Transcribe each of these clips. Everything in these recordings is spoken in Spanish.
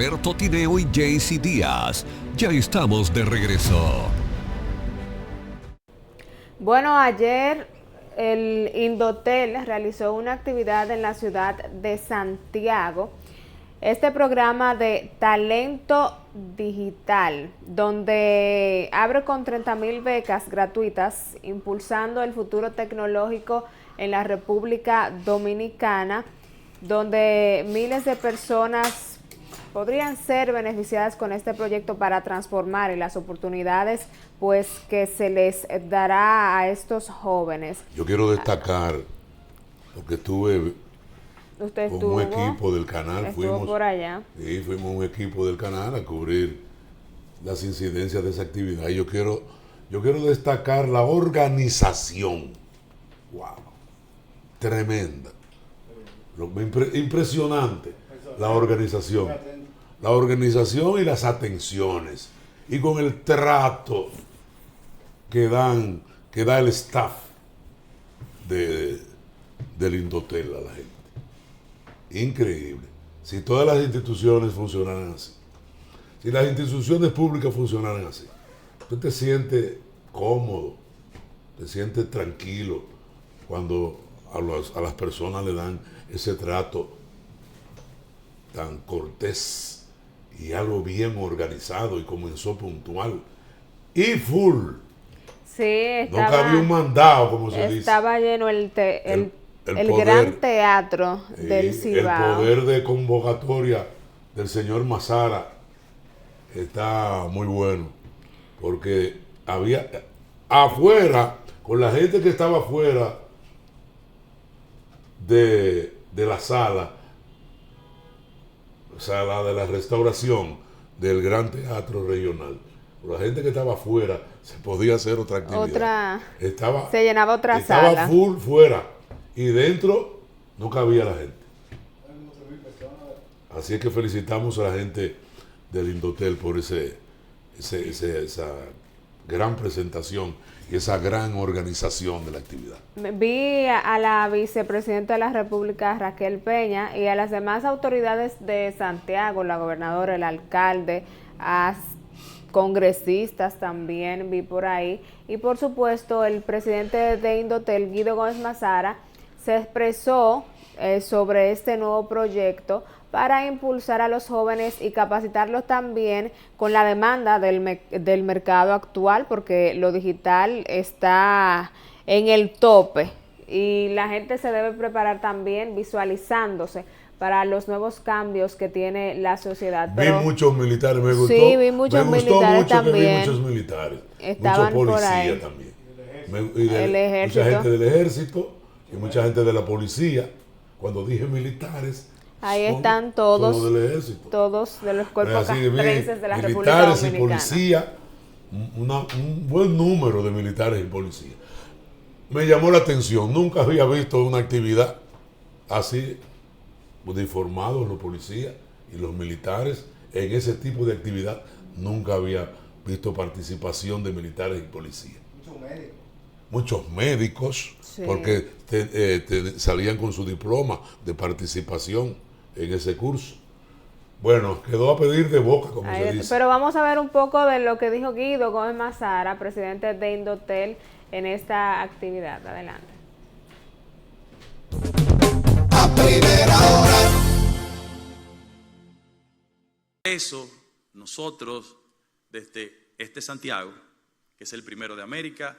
Roberto Tineo y Jaycee Díaz. Ya estamos de regreso. Bueno, ayer el Indotel realizó una actividad en la ciudad de Santiago. Este programa de talento digital, donde abre con 30,000 becas gratuitas, impulsando el futuro tecnológico en la República Dominicana, donde miles de personas podrían ser beneficiadas con este proyecto para transformar y las oportunidades pues que se les dará a estos jóvenes. Yo quiero destacar, porque estuve Usted con un equipo del canal, estuvo por allá. Sí, fuimos un equipo del canal a cubrir las incidencias de esa actividad. Y yo quiero destacar la organización. Wow, tremenda. Impresionante la organización. La organización y las atenciones. Y con el trato que da el staff del Indotel a la gente. Increíble. Si todas las instituciones funcionaran así, si las instituciones públicas funcionaran así, tú te sientes cómodo, te sientes tranquilo cuando a las personas le dan ese trato tan cortés y algo bien organizado, y comenzó puntual y full. Sí, estaba, no cabía un mandado, como se dice. Estaba lleno el gran teatro del Cibao. El poder de convocatoria del señor Mazara está muy bueno, porque había afuera, con la gente que estaba afuera de la sala de la restauración del Gran Teatro Regional, la gente que estaba afuera, se podía hacer otra actividad. Se llenaba otra sala. Estaba full fuera. Y dentro no cabía la gente. Así es que felicitamos a la gente del Indotel por esa gran presentación y esa gran organización de la actividad. Vi a la vicepresidenta de la República, Raquel Peña, y a las demás autoridades de Santiago, la gobernadora, el alcalde, a congresistas también vi por ahí, y por supuesto el presidente de Indotel, Guido Gómez Mazara, se expresó sobre este nuevo proyecto para impulsar a los jóvenes y capacitarlos también con la demanda del mercado actual, porque lo digital está en el tope y la gente se debe preparar también visualizándose para los nuevos cambios que tiene la sociedad. Vi muchos militares, me gustó. Sí, vi muchos militares también. Vi muchos militares. Estaban muchos por ahí. Policía también. El ejército. Mucha gente del ejército y mucha gente de la policía. Cuando dije militares, ahí están todos del ejército. Todos de los cuerpos castrenses de la República Militares Dominicana. Y policía, un buen número de militares y policías. Me llamó la atención, nunca había visto una actividad así, uniformados los policías y los militares en ese tipo de actividad. Nunca había visto participación de militares y policías. Muchos médicos, sí. Porque salían con su diploma de participación en ese curso. Bueno, quedó a pedir de boca, como se dice. Pero vamos a ver un poco de lo que dijo Guido Gómez Mazara, presidente de Indotel, en esta actividad. Adelante. A primera hora. Eso, nosotros, desde Santiago, que es el primero de América,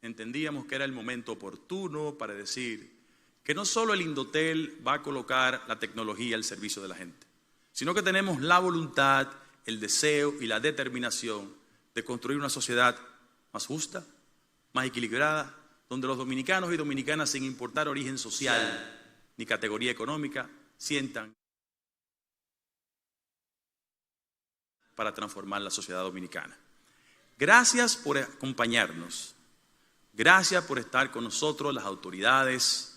entendíamos que era el momento oportuno para decir que no solo el Indotel va a colocar la tecnología al servicio de la gente, sino que tenemos la voluntad, el deseo y la determinación de construir una sociedad más justa, más equilibrada, donde los dominicanos y dominicanas, sin importar origen social ni categoría económica, sientan para transformar la sociedad dominicana. Gracias por acompañarnos. Gracias por estar con nosotros, las autoridades,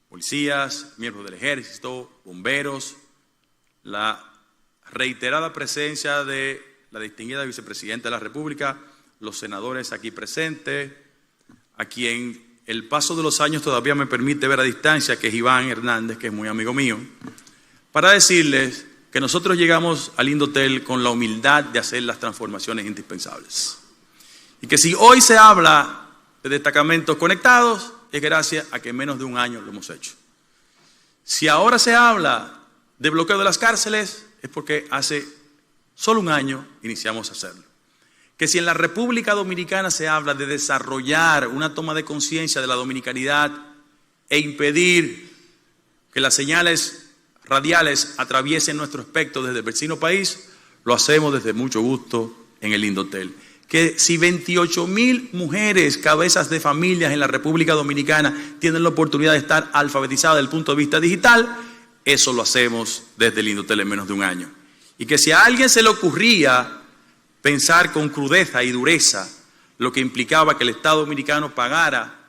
policías, miembros del ejército, bomberos, la reiterada presencia de la distinguida vicepresidenta de la República, los senadores aquí presentes, a quien el paso de los años todavía me permite ver a distancia, que es Iván Hernández, que es muy amigo mío, para decirles que nosotros llegamos al Indotel con la humildad de hacer las transformaciones indispensables. Y que si hoy se habla de destacamentos conectados, es gracias a que en menos de un año lo hemos hecho. Si ahora se habla de bloqueo de las cárceles, es porque hace solo un año iniciamos a hacerlo. Que si en la República Dominicana se habla de desarrollar una toma de conciencia de la dominicanidad e impedir que las señales radiales atraviesen nuestro espectro desde el vecino país, lo hacemos desde mucho gusto en el Indotel. Que si 28,000 mujeres, cabezas de familias en la República Dominicana tienen la oportunidad de estar alfabetizadas desde el punto de vista digital, eso lo hacemos desde el Indotel en menos de un año. Y que si a alguien se le ocurría pensar con crudeza y dureza lo que implicaba que el Estado dominicano pagara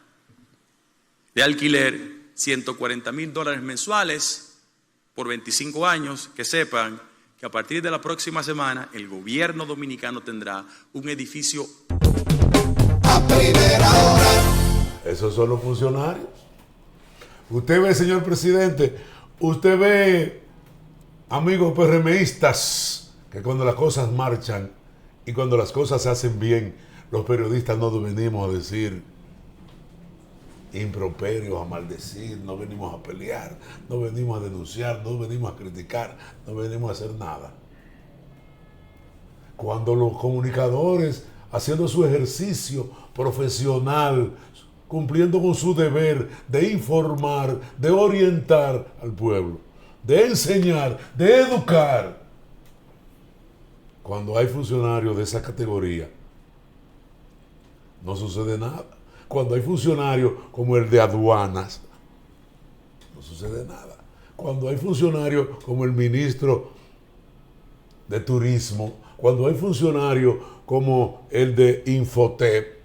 de alquiler $140,000 mensuales por 25 años, que sepan que a partir de la próxima semana el gobierno dominicano tendrá un edificio. A primera hora. Esos son los funcionarios. Usted ve, señor presidente, usted ve amigos PRMistas que cuando las cosas marchan y cuando las cosas se hacen bien, los periodistas no venimos a decir improperios, a maldecir, no venimos a pelear, no venimos a denunciar, no venimos a criticar, no venimos a hacer nada. Cuando los comunicadores, haciendo su ejercicio profesional, cumpliendo con su deber de informar, de orientar al pueblo, de enseñar, de educar, cuando hay funcionarios de esa categoría, no sucede nada. Cuando hay funcionarios como el de aduanas, no sucede nada. Cuando hay funcionarios como el ministro de turismo, cuando hay funcionarios como el de Infotep,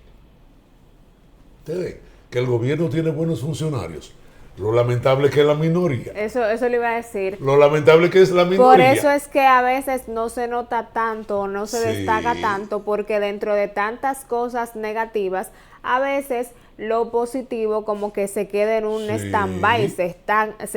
ustedes ven que el gobierno tiene buenos funcionarios. Lo lamentable es que es la minoría. Eso le iba a decir. Lo lamentable es que es la minoría. Por eso es que a veces no se nota tanto, no se destaca tanto, porque dentro de tantas cosas negativas, a veces lo positivo como que se queda en un stand-by, se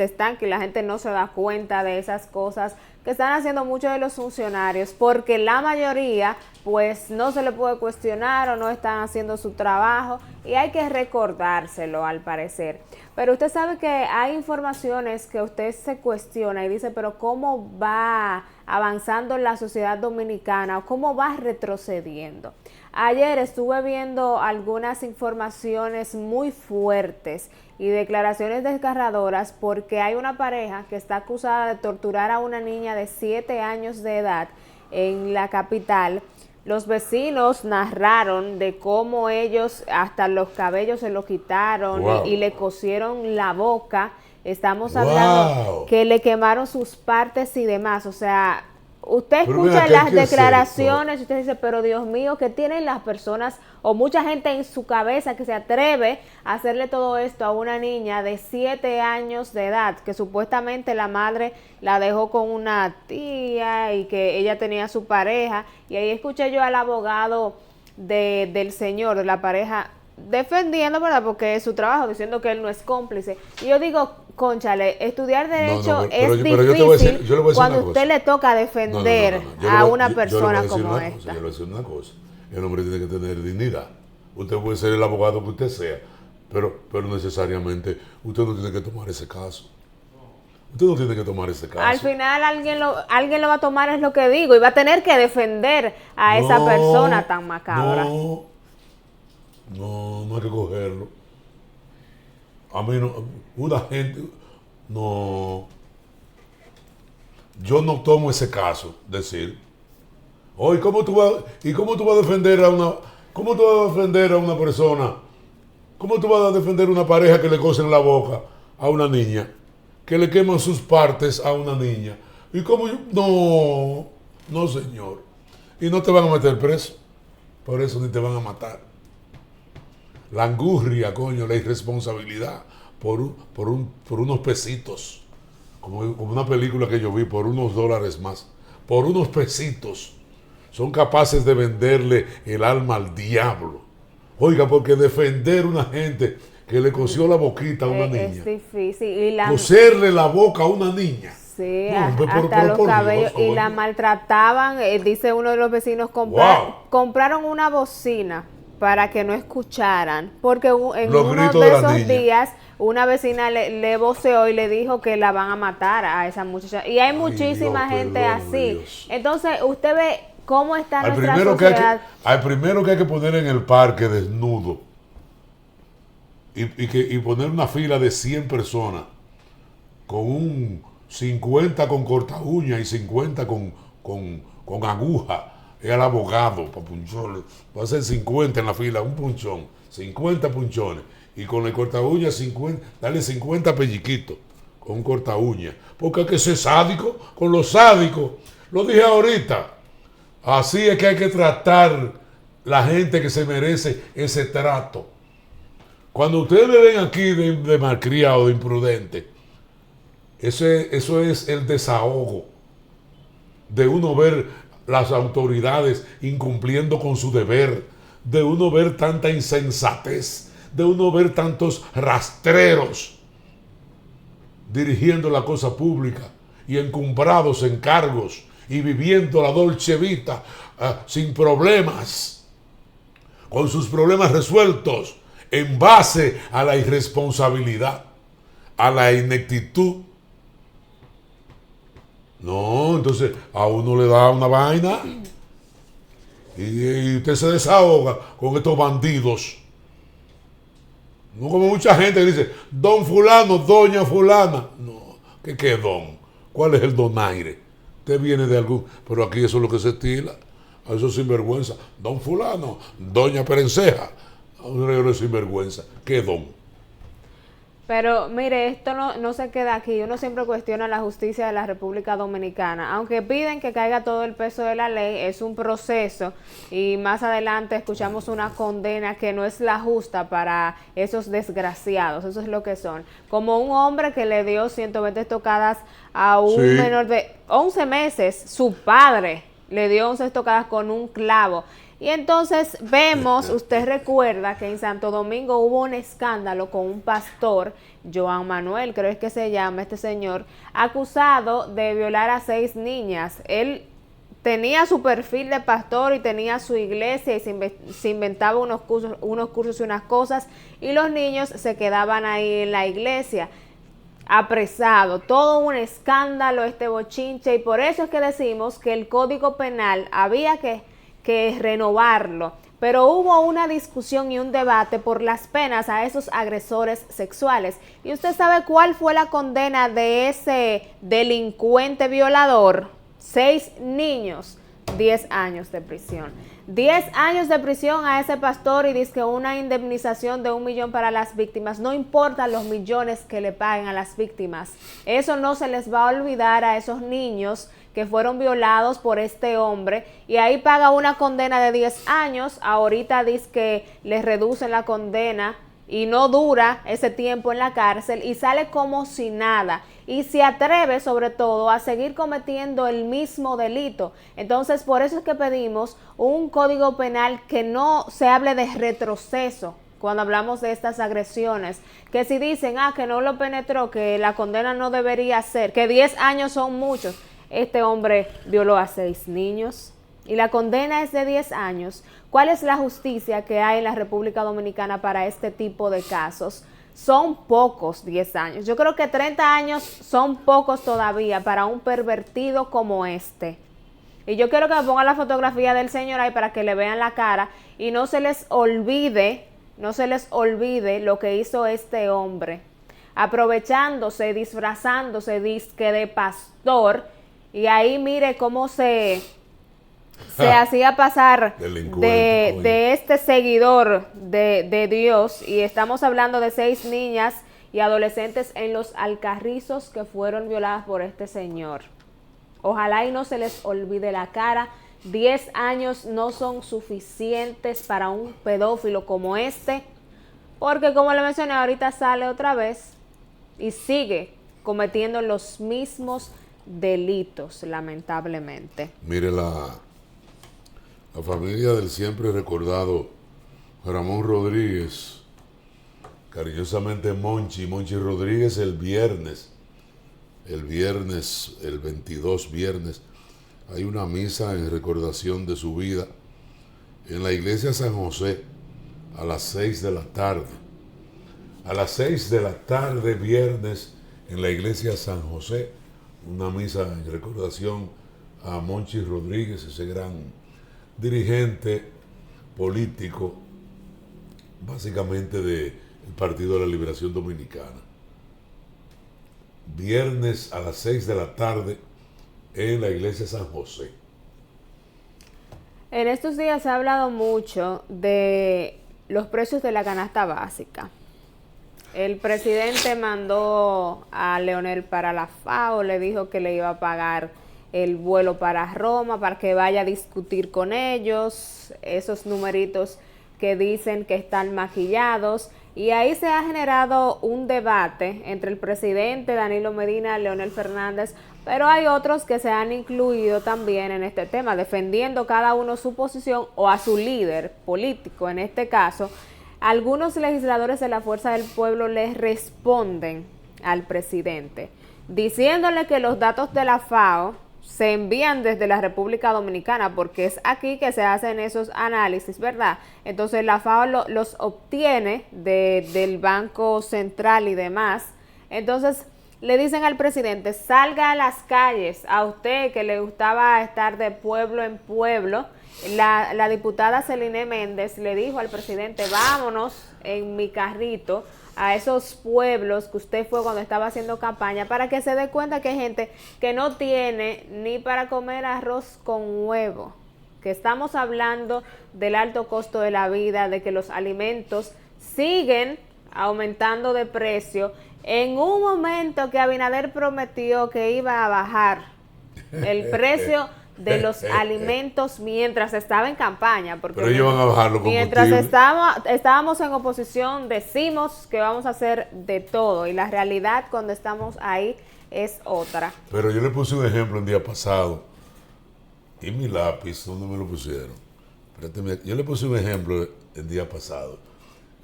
estanca y la gente no se da cuenta de esas cosas que están haciendo muchos de los funcionarios, porque la mayoría pues no se le puede cuestionar o no están haciendo su trabajo y hay que recordárselo al parecer. Pero usted sabe que hay informaciones que usted se cuestiona y dice, pero ¿cómo va avanzando la sociedad dominicana o cómo va retrocediendo? Ayer estuve viendo algunas informaciones muy fuertes y declaraciones desgarradoras porque hay una pareja que está acusada de torturar a una niña de 7 años de edad en la capital. Los vecinos narraron de cómo ellos hasta los cabellos se los quitaron y le cosieron la boca. Estamos hablando que le quemaron sus partes y demás. O sea, usted escucha las declaraciones y usted dice, pero Dios mío, ¿qué tienen las personas o mucha gente en su cabeza que se atreve a hacerle todo esto a una niña de 7 años de edad, que supuestamente la madre la dejó con una tía y que ella tenía su pareja? Y ahí escuché yo al abogado del señor, de la pareja, defendiendo, ¿verdad? Porque es su trabajo, diciendo que él no es cómplice. Y yo digo, cónchale, estudiar derecho es difícil cuando usted le toca defender a una persona como esta. Yo le voy a decir una cosa, el hombre tiene que tener dignidad. Usted puede ser el abogado que usted sea, pero necesariamente usted no tiene que tomar ese caso. Usted no tiene que tomar ese caso. Al final alguien lo va a tomar, es lo que digo, y va a tener que defender a esa persona tan macabra. No hay que cogerlo. A mí no, una gente, no. Yo no tomo ese caso, decir, oye, ¿cómo tú vas a defender a una persona? ¿Cómo tú vas a defender a una pareja que le cosen la boca a una niña? Que le queman sus partes a una niña. ¿Y cómo? No, señor. Y no te van a meter preso. Por eso ni te van a matar. La angurria, coño, la irresponsabilidad por unos pesitos. Como una película que yo vi, por unos $, más. Por unos pesitos. Son capaces de venderle el alma al diablo. Oiga, porque defender a una gente que le cosió la boquita a una niña. Es difícil. Coserle la boca a una niña. Sí, No, pero hasta los por cabellos. Dios, Y la oye. maltrataban. Dice uno de los vecinos, Wow. compraron una bocina para que no escucharan. Porque en Los uno gritos de de la esos niña. días, una vecina le voceó y le dijo que la van a matar a esa muchacha. Y hay muchísima Dios, gente perdóname, así. Dios. Entonces, usted ve cómo está Al nuestra primero, sociedad. al primero que hay que poner en el parque desnudo y poner una fila de 100 personas con un 50 con corta uña y 50 con aguja. Es al abogado para punchones. Va a ser 50 en la fila, un punchón, 50 punchones. Y con el corta uña, 50, dale 50 pelliquitos con un corta uña. Porque hay que ser sádico con los sádicos. Lo dije ahorita. Así es que hay que tratar la gente que se merece ese trato. Cuando ustedes me ven aquí de malcriado, de imprudente, eso es el desahogo de uno ver las autoridades incumpliendo con su deber, de uno ver tanta insensatez, de uno ver tantos rastreros dirigiendo la cosa pública y encumbrados en cargos y viviendo la dolce vita sin problemas, con sus problemas resueltos en base a la irresponsabilidad, a la ineptitud. No, entonces a uno le da una vaina y usted se desahoga con estos bandidos. No como mucha gente que dice, don fulano, doña fulana. No, ¿qué don? ¿Cuál es el donaire? Usted viene de algún... Pero aquí eso es lo que se estila. A eso es sinvergüenza. Don fulano, doña perenceja. A un regalo de sinvergüenza. ¿Qué don? Pero mire, esto no se queda aquí. Uno siempre cuestiona la justicia de la República Dominicana. Aunque piden que caiga todo el peso de la ley, es un proceso y más adelante escuchamos una condena que no es la justa para esos desgraciados. Eso es lo que son. Como un hombre que le dio 120 estocadas a un menor de 11 meses, su padre le dio 11 estocadas con un clavo. Y entonces vemos, usted recuerda que en Santo Domingo hubo un escándalo con un pastor, Joan Manuel, creo es que se llama este señor, acusado de violar a 6 niñas. Él tenía su perfil de pastor y tenía su iglesia y se inventaba unos cursos y unas cosas, y los niños se quedaban ahí en la iglesia. Apresado, todo un escándalo este bochinche, y por eso es que decimos que el Código Penal había que renovarlo, pero hubo una discusión y un debate por las penas a esos agresores sexuales. ¿Y usted sabe cuál fue la condena de ese delincuente violador? 6 niños, 10 años de prisión. 10 años de prisión a ese pastor y dice que una indemnización de 1 millón para las víctimas. No importa los millones que le paguen a las víctimas. Eso no se les va a olvidar a esos niños que fueron violados por este hombre, y ahí paga una condena de 10 años, ahorita dice que les reducen la condena y no dura ese tiempo en la cárcel y sale como si nada, y se atreve sobre todo a seguir cometiendo el mismo delito. Entonces por eso es que pedimos un código penal que no se hable de retroceso cuando hablamos de estas agresiones, que si dicen que no lo penetró, que la condena no debería ser, que 10 años son muchos. Este hombre violó a 6 niños y la condena es de 10 años. ¿Cuál es la justicia que hay en la República Dominicana para este tipo de casos? Son pocos 10 años. Yo creo que 30 años son pocos todavía para un pervertido como este. Y yo quiero que me pongan la fotografía del señor ahí para que le vean la cara y no se les olvide lo que hizo este hombre. Aprovechándose, disfrazándose disque de pastor. Y ahí mire cómo se hacía pasar de este seguidor de Dios. Y estamos hablando de 6 niñas y adolescentes en Los Alcarrizos que fueron violadas por este señor. Ojalá y no se les olvide la cara. 10 años no son suficientes para un pedófilo como este, porque como le mencioné, ahorita sale otra vez y sigue cometiendo los mismos delitos, lamentablemente. Mire, la familia del siempre recordado Ramón Rodríguez, cariñosamente Monchi Rodríguez, el viernes el viernes, el 22 viernes, hay una misa en recordación de su vida en la iglesia San José a las 6 de la tarde. A las 6 de la tarde viernes en la iglesia San José, una misa en recordación a Monchi Rodríguez, ese gran dirigente político, básicamente del Partido de la Liberación Dominicana. Viernes a las 6 de la tarde en la iglesia San José. En estos días se ha hablado mucho de los precios de la canasta básica. El presidente mandó a Leonel para la FAO, le dijo que le iba a pagar el vuelo para Roma para que vaya a discutir con ellos, esos numeritos que dicen que están maquillados, y ahí se ha generado un debate entre el presidente Danilo Medina y Leonel Fernández, pero hay otros que se han incluido también en este tema, defendiendo cada uno su posición o a su líder político. En este caso, algunos legisladores de la Fuerza del Pueblo les responden al presidente, diciéndole que los datos de la FAO se envían desde la República Dominicana, porque es aquí que se hacen esos análisis, ¿verdad? Entonces la FAO los obtiene del Banco Central y demás. Entonces le dicen al presidente, salga a las calles, a usted que le gustaba estar de pueblo en pueblo. La diputada Celine Méndez le dijo al presidente, vámonos en mi carrito a esos pueblos que usted fue cuando estaba haciendo campaña, para que se dé cuenta que hay gente que no tiene ni para comer arroz con huevo, que estamos hablando del alto costo de la vida, de que los alimentos siguen aumentando de precio, en un momento que Abinader prometió que iba a bajar el precio de los alimentos mientras estaba en campaña, porque pero ellos van a bajar los mientras combustibles. estábamos en oposición decimos que vamos a hacer de todo, y la realidad cuando estamos ahí es otra. Pero yo le puse un ejemplo el día pasado, y mi lápiz, ¿dónde me lo pusieron? Espérate, yo le puse un ejemplo el día pasado,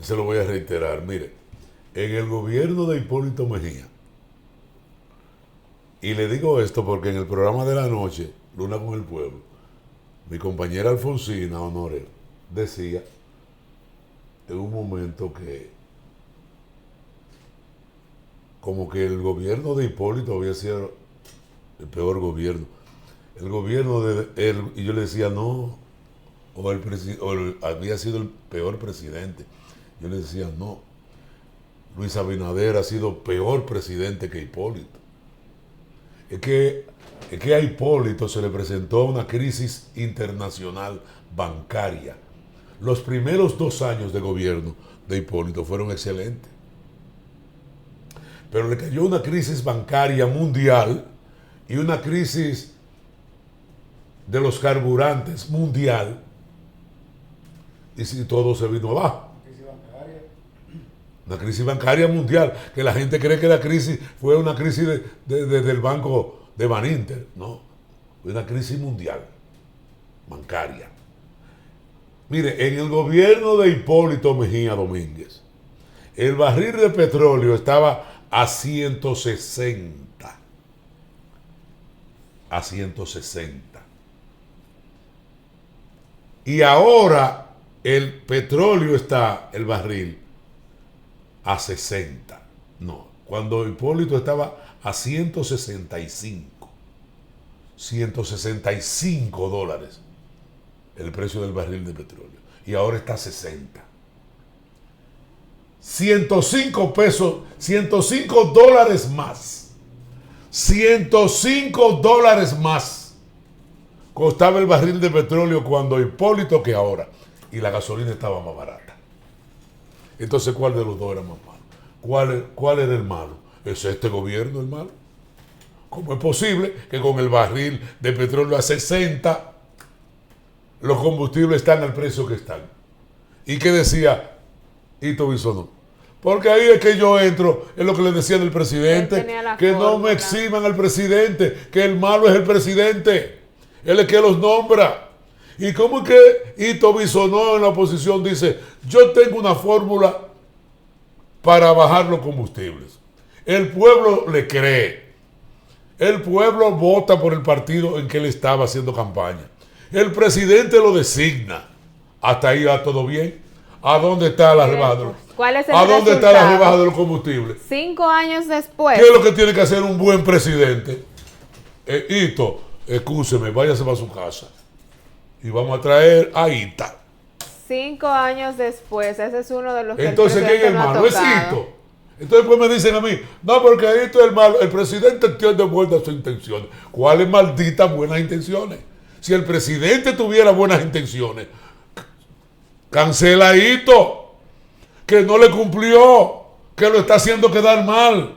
se lo voy a reiterar. Mire, en el gobierno de Hipólito Mejía, y le digo esto porque en el programa de la noche, Luna con el Pueblo, mi compañera Alfonsina Honore decía en un momento que como que el gobierno de Hipólito había sido el peor gobierno. El gobierno de él, y yo le decía no, había sido el peor presidente. Yo le decía no, Luis Abinader ha sido peor presidente que Hipólito. Es que a Hipólito se le presentó una crisis internacional bancaria. Los primeros 2 años de gobierno de Hipólito fueron excelentes. Pero le cayó una crisis bancaria mundial y una crisis de los carburantes mundial. Y si todo se vino abajo. Una crisis bancaria mundial, que la gente cree que la crisis fue una crisis del banco de Baninter. No, fue una crisis mundial bancaria. Mire, en el gobierno de Hipólito Mejía Domínguez, el barril de petróleo estaba a 160. A 160. Y ahora el petróleo está, el barril, a 60. No, cuando Hipólito estaba a 165. 165 dólares el precio del barril de petróleo. Y ahora está a 60. 105 pesos, 105 dólares más. 105 dólares más costaba el barril de petróleo cuando Hipólito que ahora. Y la gasolina estaba más barata. Entonces, ¿cuál de los dos era más malo? ¿Cuál era el malo? ¿Es este gobierno el malo? ¿Cómo es posible que con el barril de petróleo a 60 los combustibles están al precio que están? ¿Y qué decía Ito Bisonó? Porque ahí es que yo entro en lo que le decían el presidente, que no me eximan al presidente, que el malo es el presidente, él es que los nombra. ¿Y cómo es que Ito Bisonó en la oposición dice, yo tengo una fórmula para bajar los combustibles? El pueblo le cree. El pueblo vota por el partido en que él estaba haciendo campaña. El presidente lo designa. Hasta ahí va todo bien. ¿A dónde está la rebaja? ¿Cuál es el ¿A dónde está la resultado? rebaja de los combustibles? 5 años después. ¿Qué es lo que tiene que hacer un buen presidente? Hito, excúseme, váyase para su casa. Y vamos a traer a Ita. 5 años después, ese es uno de los que Entonces, ¿quién es el no ha malo? Es tocado. Hito. Entonces, pues me dicen a mí, no, porque Hito es el malo. El presidente tiene buenas intenciones. ¿Cuáles malditas buenas intenciones? Si el presidente tuviera buenas intenciones, cancela a Hito, que no le cumplió, que lo está haciendo quedar mal.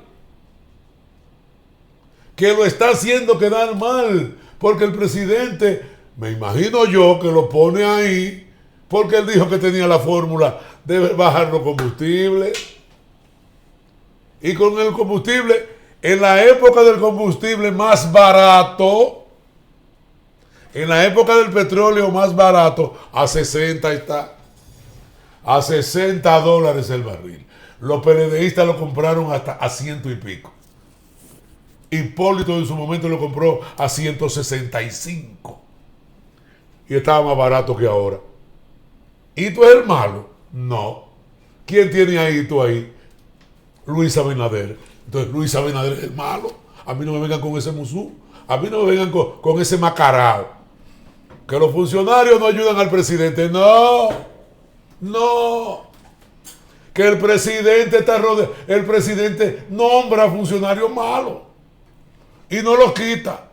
Que lo está haciendo quedar mal. Porque el presidente, me imagino yo, que lo pone ahí, porque él dijo que tenía la fórmula de bajar los combustibles. Y con el combustible, en la época del combustible más barato, en la época del petróleo más barato, a 60 está. A $60 el barril. Los PLDistas lo compraron hasta a 100 y pico. Hipólito en su momento lo compró a 165. Y estaba más barato que ahora. ¿Hito es el malo? No. ¿Quién tiene a Hito ahí? Luis Abinader. Entonces Luis Abinader es el malo. A mí no me vengan con ese musú. A mí no me vengan con ese macarao. Que los funcionarios no ayudan al presidente. No. No. Que el presidente está rodeado. El presidente nombra a funcionarios malos. Y no los quita.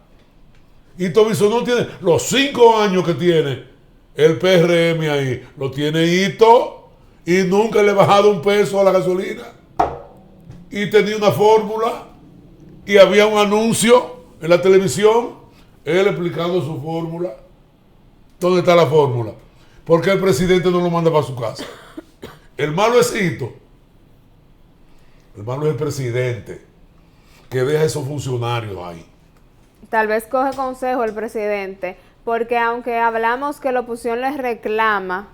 Y Tobiso no tiene los 5 años que tiene el PRM ahí. Lo tiene Hito. Y nunca le ha bajado un peso a la gasolina. Y tenía una fórmula y había un anuncio en la televisión, él explicando su fórmula. ¿Dónde está la fórmula? ¿Por qué el presidente no lo manda para su casa? El malo es Hito. El malo es el presidente, que deja a esos funcionarios ahí. Tal vez coge consejo el presidente, porque aunque hablamos que la oposición les reclama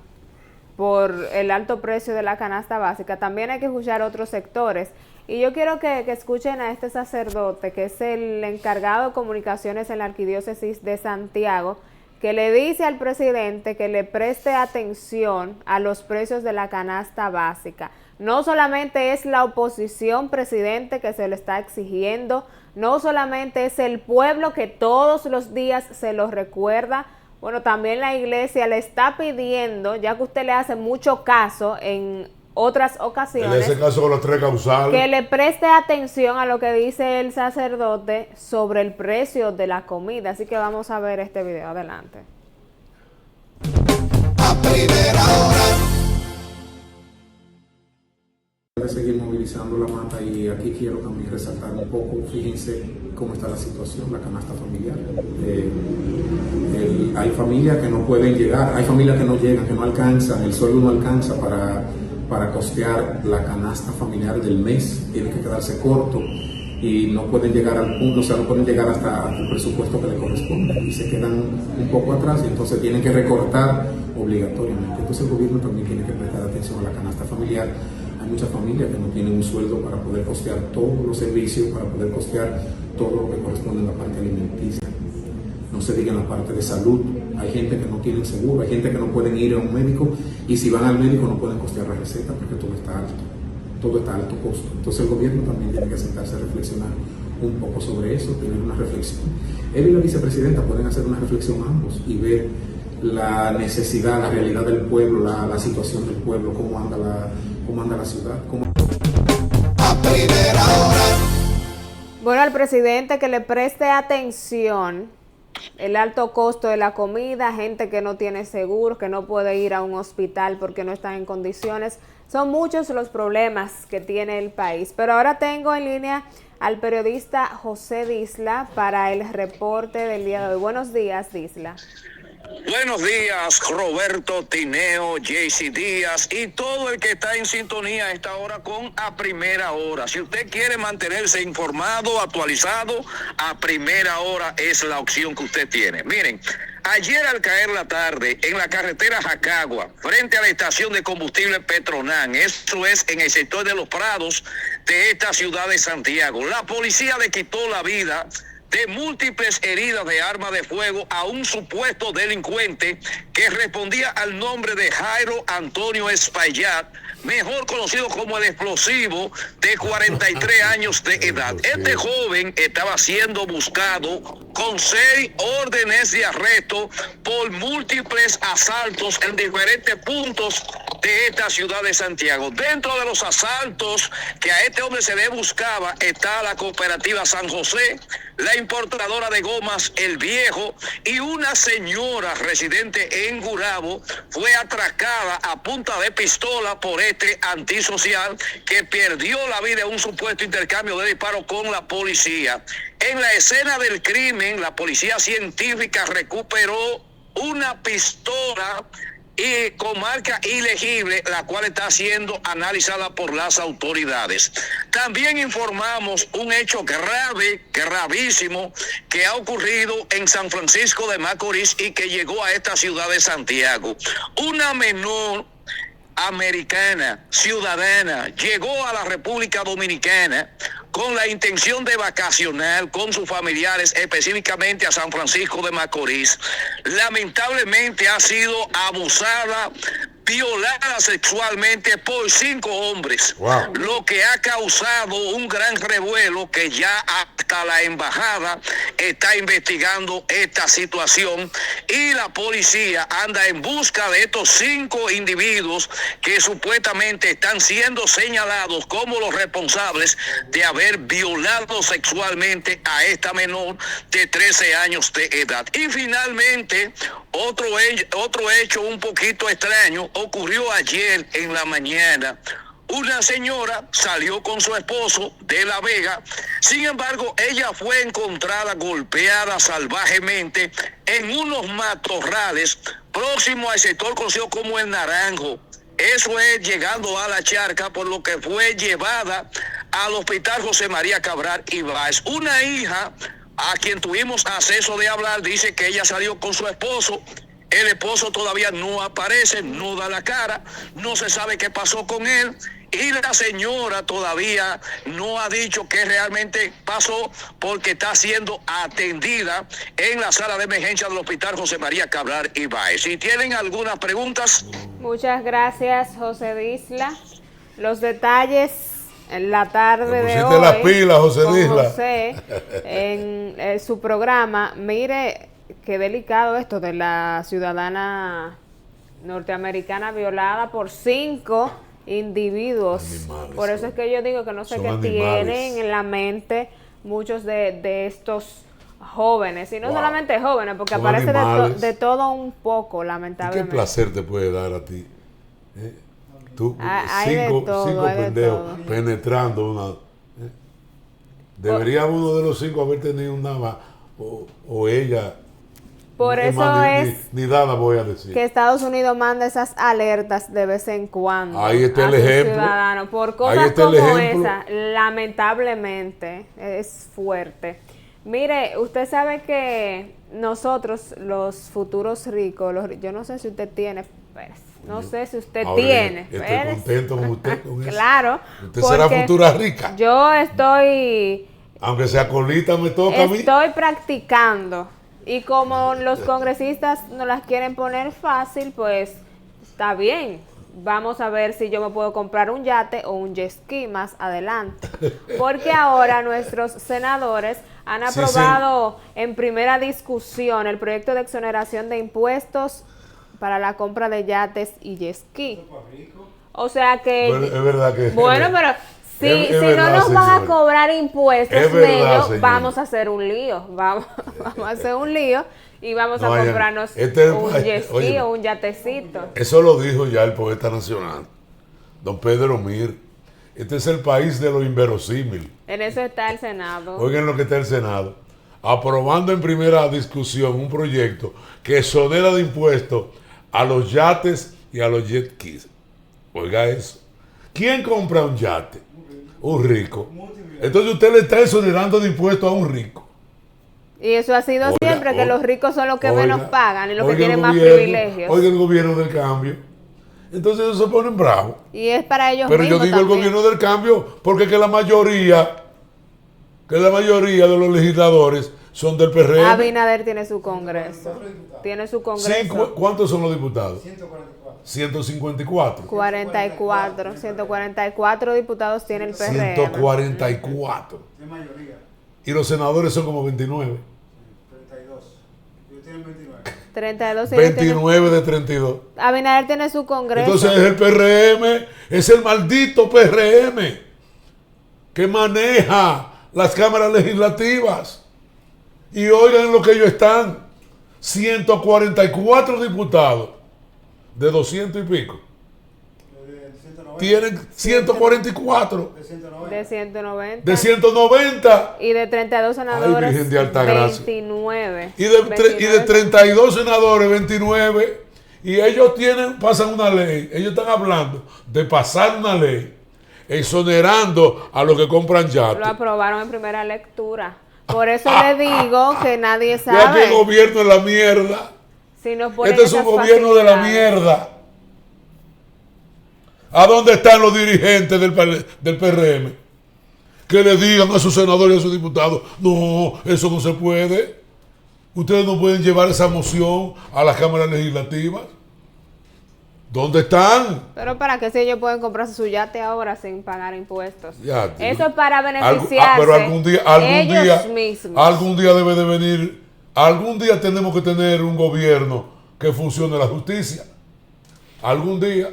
por el alto precio de la canasta básica, también hay que escuchar otros sectores. Y yo quiero que escuchen a este sacerdote, que es el encargado de comunicaciones en la Arquidiócesis de Santiago, que le dice al presidente que le preste atención a los precios de la canasta básica. No solamente es la oposición, presidente, que se lo está exigiendo, no solamente es el pueblo que todos los días se lo recuerda, bueno, también la iglesia le está pidiendo, ya que usted le hace mucho caso en otras ocasiones, en ese caso con los 3 causales, que le preste atención a lo que dice el sacerdote sobre el precio de la comida. Así que vamos a ver este video. Adelante. A primera hora. De seguir movilizando la mata, y aquí quiero también resaltar un poco, fíjense cómo está la situación, la canasta familiar. Hay familias que no pueden llegar, hay familias que no llegan, que no alcanzan, el sueldo no alcanza para costear la canasta familiar del mes, tiene que quedarse corto y no pueden llegar al punto, o sea, no pueden llegar hasta el presupuesto que le corresponde y se quedan un poco atrás, y entonces tienen que recortar obligatoriamente. Entonces el gobierno también tiene que prestar atención a la canasta familiar. Hay muchas familias que no tienen un sueldo para poder costear todos los servicios, para poder costear todo lo que corresponde en la parte alimenticia. No se diga en la parte de salud. Hay gente que no tiene seguro, hay gente que no pueden ir a un médico, y si van al médico no pueden costear la receta porque todo está a alto costo. Entonces el gobierno también tiene que sentarse a reflexionar un poco sobre eso, tener una reflexión. Él y la vicepresidenta pueden hacer una reflexión ambos y ver la necesidad, la realidad del pueblo, la situación del pueblo, cómo anda la ciudad. A primera hora. Bueno, al presidente que le preste atención el alto costo de la comida, gente que no tiene seguro, que no puede ir a un hospital porque no están en condiciones. Son muchos los problemas que tiene el país. Pero ahora tengo en línea al periodista José Disla para el reporte del día de hoy. Buenos días, Disla. Buenos días, Roberto, Tineo, JC Díaz y todo el que está en sintonía a esta hora con A Primera Hora. Si usted quiere mantenerse informado, actualizado, A Primera Hora es la opción que usted tiene. Miren, ayer al caer la tarde en la carretera Jacagua, frente a la estación de combustible Petronam, eso es en el sector de Los Prados de esta ciudad de Santiago, la policía le quitó la vida de múltiples heridas de arma de fuego a un supuesto delincuente que respondía al nombre de Jairo Antonio Espaillat, mejor conocido como el explosivo, de 43 años de edad. Este joven estaba siendo buscado con 6 órdenes de arresto por múltiples asaltos en diferentes puntos de esta ciudad de Santiago. Dentro de los asaltos que a este hombre se le buscaba está la cooperativa San José, la importadora de gomas El Viejo, y una señora residente en Gurabo fue atracada a punta de pistola por este antisocial que perdió la vida en un supuesto intercambio de disparos con la policía. En la escena del crimen, la policía científica recuperó una pistola y con marca ilegible, la cual está siendo analizada por las autoridades. También informamos un hecho grave, gravísimo, que ha ocurrido en San Francisco de Macorís y que llegó a esta ciudad de Santiago. Una menor americana, ciudadana, llegó a la República Dominicana con la intención de vacacionar con sus familiares, específicamente a San Francisco de Macorís. Lamentablemente ha sido abusada, violada sexualmente por 5 hombres, Wow. lo que ha causado un gran revuelo que ya hasta la embajada está investigando esta situación y la policía anda en busca de estos 5 individuos que supuestamente están siendo señalados como los responsables de haber violado sexualmente a esta menor de 13 años de edad. Y finalmente, otro hecho un poquito extraño ocurrió ayer en la mañana. Una señora salió con su esposo de La Vega, sin embargo, ella fue encontrada golpeada salvajemente en unos matorrales próximo al sector conocido como El Naranjo. Eso es llegando a la charca, por lo que fue llevada al hospital José María Cabral Ibáez. Una hija a quien tuvimos acceso de hablar dice que ella salió con su esposo. El esposo todavía no aparece, no da la cara, no se sabe qué pasó con él. Y la señora todavía no ha dicho qué realmente pasó porque está siendo atendida en la sala de emergencia del hospital José María Cabral Ibáez. Si tienen algunas preguntas. Muchas gracias, José Disla. Los detalles en la tarde de hoy las pilas, José con Disla. José en su programa. Mire qué delicado esto de la ciudadana norteamericana violada por 5 individuos. Animales, por eso es que yo digo que no sé son qué animales. tienen en la mente muchos de estos jóvenes, y no Wow. solamente jóvenes, porque Son aparece animales. de todo un poco, ¿Y lamentablemente. qué placer te puede dar a ti? Tú, Hay de 5 todo, hay de pendejos todo. penetrando una. Debería uno de los 5 haber tenido una o ella. Por Es eso más, es ni nada voy a decir. que Estados Unidos manda esas alertas de vez en cuando Ahí está a el sus ejemplo. ciudadanos por Ahí cosas está el como ejemplo. esa. Lamentablemente es fuerte. Mire, usted sabe que nosotros, los futuros ricos, yo no sé si usted tiene, pues, no sé si usted Ahora, tiene. estoy pero- contento con usted con eso. Claro. Usted será porque futura rica. Yo estoy Aunque sea colita, me toca a mí. Estoy practicando, y como los congresistas no las quieren poner fácil, pues está bien. Vamos a ver si yo me puedo comprar un yate o un jet ski más adelante. Porque ahora nuestros senadores han Sí, aprobado en primera discusión el proyecto de exoneración de impuestos para la compra de yates y jet ski. O sea que... Bueno, es verdad que. Bueno, pero si Es no verdad, nos van a señor. cobrar impuestos, Es verdad, menos, señor. vamos a hacer un lío. Vamos a hacer un lío y vamos No, a ya, comprarnos este es el un país- jet ski oye, o un yatecito. Eso lo dijo ya el poeta nacional, don Pedro Mir. Este es el país de lo inverosímil. En eso está el Senado. Oigan lo que está el Senado, aprobando en primera discusión un proyecto que exonera de impuestos a los yates y a los jet skis. Oiga eso. ¿Quién compra un yate? Un rico. Entonces usted le está exonerando de impuestos a un rico. Y eso ha sido Oiga, siempre, que oiga, los ricos son los que oiga, menos pagan y los que oiga tienen el más gobierno, privilegios. Oiga el gobierno del cambio. Entonces ellos se ponen bravos. Y es para ellos Pero yo mismos digo el también. gobierno del cambio porque que la mayoría de los legisladores son del PRM. Abinader tiene su congreso. Tiene su congreso. ¿Cuántos son los diputados? 154. 44. 144 diputados tiene el PRM. 144. De mayoría. Y los senadores son como 29. 32. Yo tengo 29. 32. 29 de 32. Abinader tiene su congreso. Entonces es el PRM, es el maldito PRM que maneja las cámaras legislativas. Y oigan lo que ellos están. 144 diputados de 200 y pico. Tienen 144 de 190. de 190 Y de 32 senadores, Virgen de Altagracia. 29. y de 32 senadores 29. Y ellos pasan una ley. Ellos están hablando de pasar una ley exonerando a los que compran yates. Lo aprobaron en primera lectura. Por eso le digo que nadie Ya sabe. que el gobierno es la mierda. Si nos ponen Este es un esas gobierno de la facilidades. mierda. ¿A dónde están los dirigentes del PRM? Que le digan a sus senadores y a sus diputados, no, eso no se puede. Ustedes no pueden llevar esa moción a las cámaras legislativas. ¿Dónde están? Pero para que si ellos pueden comprarse su yate ahora sin pagar impuestos. Ya, Eso es para beneficiarse pero algún día mismos. algún día debe de venir, algún día tenemos que tener un gobierno que funcione la justicia. Algún día.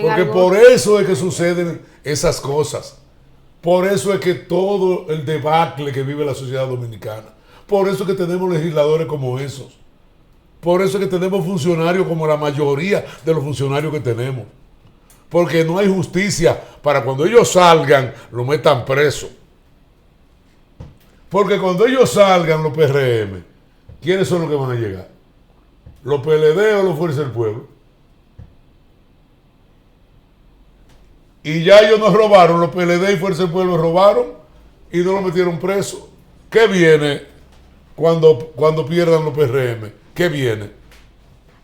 Porque por eso es que suceden esas cosas. Por eso es que todo el debacle que vive la sociedad dominicana. Por eso es que tenemos legisladores como esos. Por eso es que tenemos funcionarios como la mayoría de los funcionarios que tenemos. Porque no hay justicia para cuando ellos salgan, lo metan preso. Porque cuando ellos salgan, los PRM, ¿quiénes son los que van a llegar? ¿Los PLD o los Fuerza del Pueblo? Y ya ellos nos robaron, los PLD y Fuerza del Pueblo robaron y no lo metieron preso. ¿Qué viene cuando pierdan los PRM? ¿Qué viene?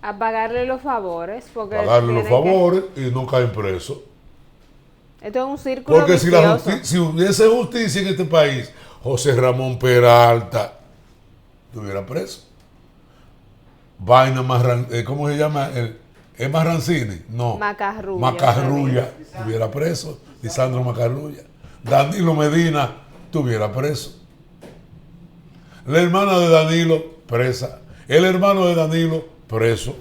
A pagarle los favores. Porque Pagarle los favores y no caen presos. Esto es un círculo Porque vicioso. si hubiese justicia en este país, José Ramón Peralta estuviera preso. Vaina ¿cómo se llama? ¿Es Marrancini? No. Macarrulla estuviera preso. Lisandro Macarrulla. Danilo Medina estuviera preso. La hermana de Danilo presa. El hermano de Danilo preso.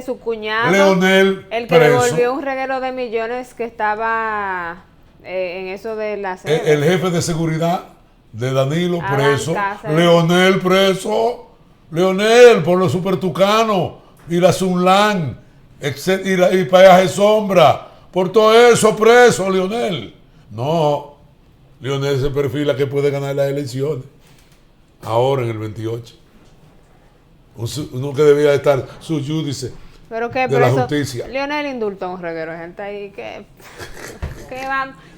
Su cuñado. Leonel el que preso. devolvió un reguero de millones que estaba en eso de la sede. El jefe de seguridad de Danilo Alan preso. Cáceres. Leonel preso. Leonel por los supertucanos y la Sunlan y Payaje Sombra. Por todo eso preso, Leonel. No. Leonel se perfila que puede ganar las elecciones. Ahora en el 28. Uno que debía estar su judice Pero que de la justicia. Leonel indultó a un reguero de gente ahí.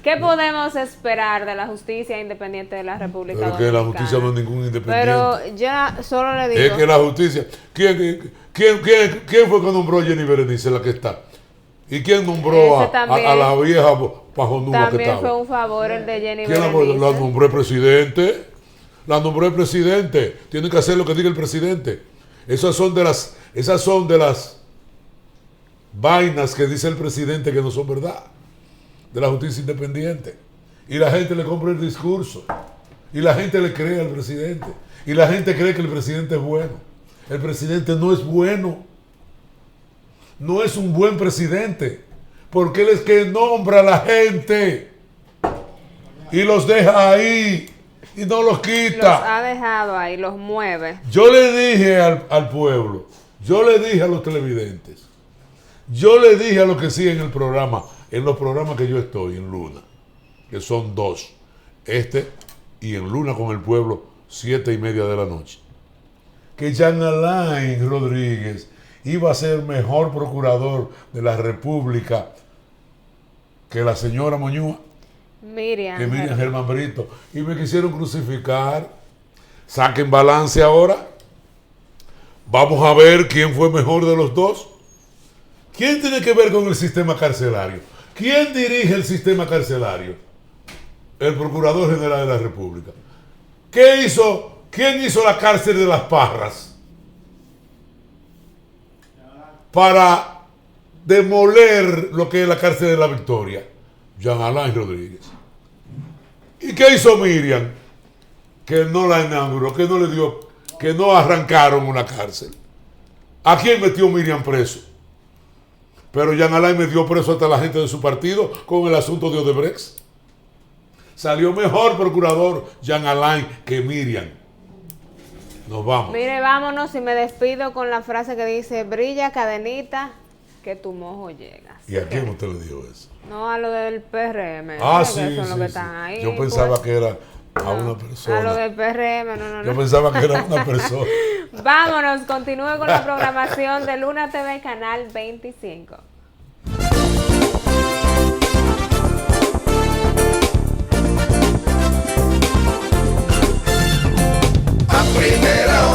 ¿Qué podemos esperar de la justicia independiente de la República Pero Dominicana? que la justicia no es ningún independiente. Pero yo solo le digo. Es que la justicia. ¿Quién fue que nombró a Jenny Berenice, la que está? ¿Y quién nombró a la vieja pajonúa que también estaba? fue un favor el de Jenny ¿Quién Berenice. la nombró el presidente? La nombró el presidente. Tiene que hacer lo que diga el presidente. Esas son de las vainas que dice el presidente que no son verdad. De la justicia independiente. Y la gente le compra el discurso. Y la gente le cree al presidente. Y la gente cree que el presidente es bueno. El presidente no es bueno. No es un buen presidente. Porque él es que nombra a la gente. Y los deja ahí. Y no los quita. Los ha dejado ahí, los mueve. Yo le dije al pueblo, yo le dije a los televidentes, yo le dije a los que siguen el programa, en los programas que yo estoy, en Luna, que son 2, y en Luna con el pueblo, 7:30 de la noche, que Jean Alain Rodríguez iba a ser mejor procurador de la República que la señora Moñúa. Miriam Germán Brito. Y me quisieron crucificar. Saquen balance ahora. Vamos a ver quién fue mejor de los dos. ¿Quién tiene que ver con el sistema carcelario? ¿Quién dirige el sistema carcelario? El Procurador General de la República. ¿Qué hizo? ¿Quién hizo la cárcel de Las Parras? Para demoler lo que es la cárcel de La Victoria. Jean Alain Rodríguez. ¿Y qué hizo Miriam? Que no la inauguró, que no le dio, que no arrancaron una cárcel. ¿A quién metió Miriam preso? Pero Jean Alain metió preso hasta la gente de su partido con el asunto de Odebrecht. Salió mejor procurador Jean Alain que Miriam. Nos vamos. Mire, vámonos y me despido con la frase que dice: brilla cadenita, que tu mojo llega. ¿Y a quién usted le dijo eso? No, a lo del PRM. Ah, que sí, son los que sí, están sí. ahí, Yo pensaba pues. que era a una persona. A lo del PRM, no. Yo pensaba que era una persona. Vámonos, continúe con la programación de Luna TV, Canal 25. A primera hora.